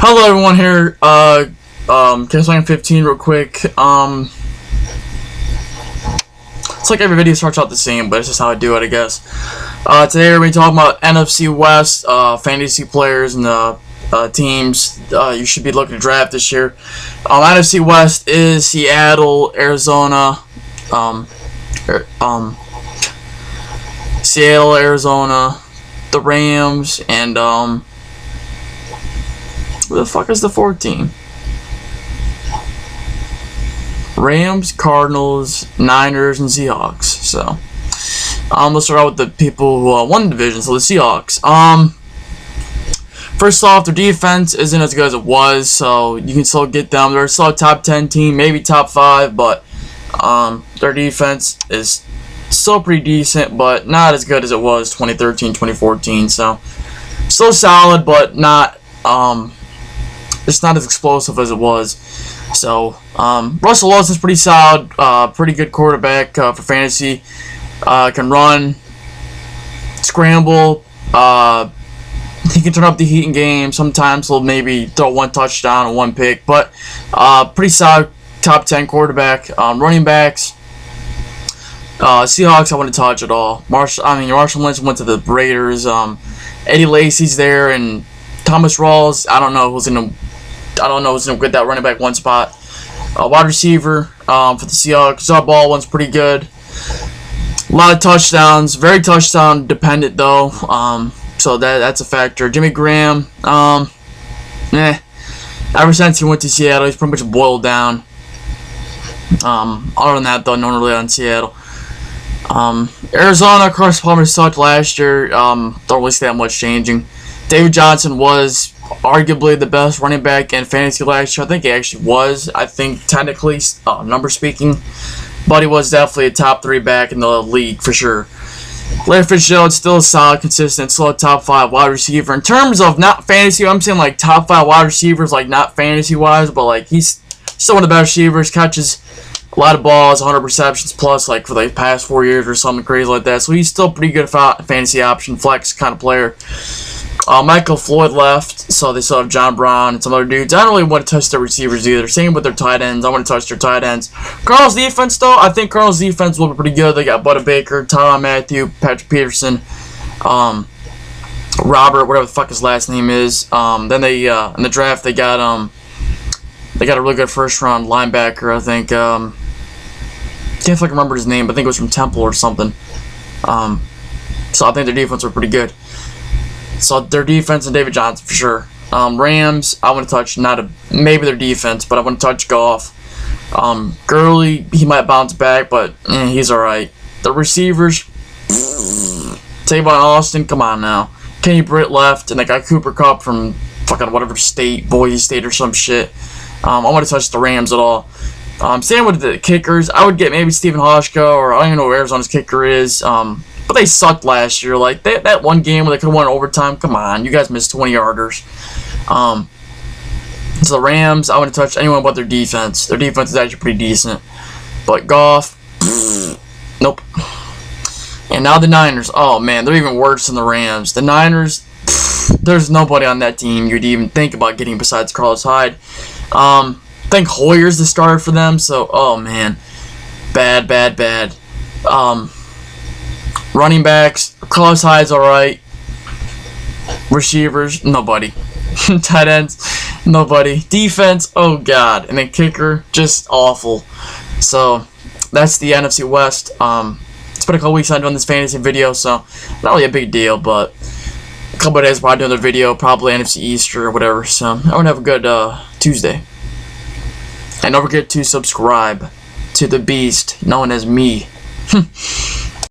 Hello everyone here, Castlevania 15 real quick. It's like every video starts out the same, but it's just how I do it, I guess. Today we're going to be talking about NFC West, fantasy players and teams you should be looking to draft this year. NFC West is Seattle, Arizona, the Rams, and where the fuck is the fourth team? Rams, Cardinals, Niners, and Seahawks. So, let's start out with the people who won the division. So the Seahawks. First off, their defense isn't as good as it was, so you can still get them. They're still a top 10 team, maybe top 5, but their defense is still pretty decent, but not as good as it was 2013, 2014. So, still solid, but not it's not as explosive as it was. So, Russell Wilson's pretty solid, pretty good quarterback for fantasy. Can run, scramble, he can turn up the heat in games. Sometimes he'll maybe throw one touchdown and one pick, but pretty solid top 10 quarterback. Running backs, Seahawks I wouldn't touch at all. Marshall Lynch went to the Raiders. Eddie Lacy's there, and Thomas Rawls, I don't know who's gonna get that running back one spot. Wide receiver for the Seahawks, Zach Baldwin's pretty good. A lot of touchdowns, very touchdown dependent though. So that's a factor. Jimmy Graham, ever since he went to Seattle, he's pretty much boiled down. Other than that though, no one really on Seattle. Arizona, Carson Palmer sucked last year. Don't really see that much changing. David Johnson was arguably the best running back in fantasy last year. I think he actually was. I think technically, number speaking, but he was definitely a top 3 back in the league for sure. Larry Fitzgerald still a solid, consistent, still a top 5 wide receiver. In terms of not fantasy, I'm saying like top 5 wide receivers, like not fantasy wise, but like he's still one of the best receivers. Catches a lot of balls, 100 receptions plus, like for the past 4 years or something crazy like that. So he's still pretty good fantasy option, flex kind of player. Michael Floyd left, so they still have John Brown and some other dudes. I don't really want to touch their receivers either. Same with their tight ends. I want to touch their tight ends. Cardinals defense, though, I think Cardinals defense will be pretty good. They got Budda Baker, Tyrann Mathieu, Patrick Peterson, Robert, whatever the fuck his last name is. Then they in the draft they got a really good first round linebacker. I think can't fucking remember his name, but I think it was from Temple or something. So I think their defense were pretty good. So their defense and David Johnson for sure. Rams, I want to touch maybe their defense, but I want to touch Goff. Gurley, he might bounce back, but he's alright. The receivers, Tavon Austin, come on now. Kenny Britt left, and they got Cooper Kupp from fucking whatever state, Boise State or some shit. I want to touch the Rams at all. Same with the kickers. I would get maybe Stephen Hoshka, or I don't even know where Arizona's kicker is. But they sucked last year. Like that one game where they could have won overtime. Come on, you guys missed 20-yarders. So the Rams, I want to touch anyone but their defense. Their defense is actually pretty decent. But Goff, nope. And now the Niners. Oh man, they're even worse than the Rams. The Niners, there's nobody on that team you'd even think about getting besides Carlos Hyde. I think Hoyer's the starter for them. So, oh man, bad. Running backs, Carlos Hyde's alright. Receivers, nobody. Tight ends, nobody. Defense, oh god. And then kicker, just awful. So, that's the NFC West. It's been a couple weeks I've done this fantasy video, so not really a big deal, but a couple of days probably do another video, probably NFC East or whatever. So, I want to have a good Tuesday. And don't forget to subscribe to the beast known as me.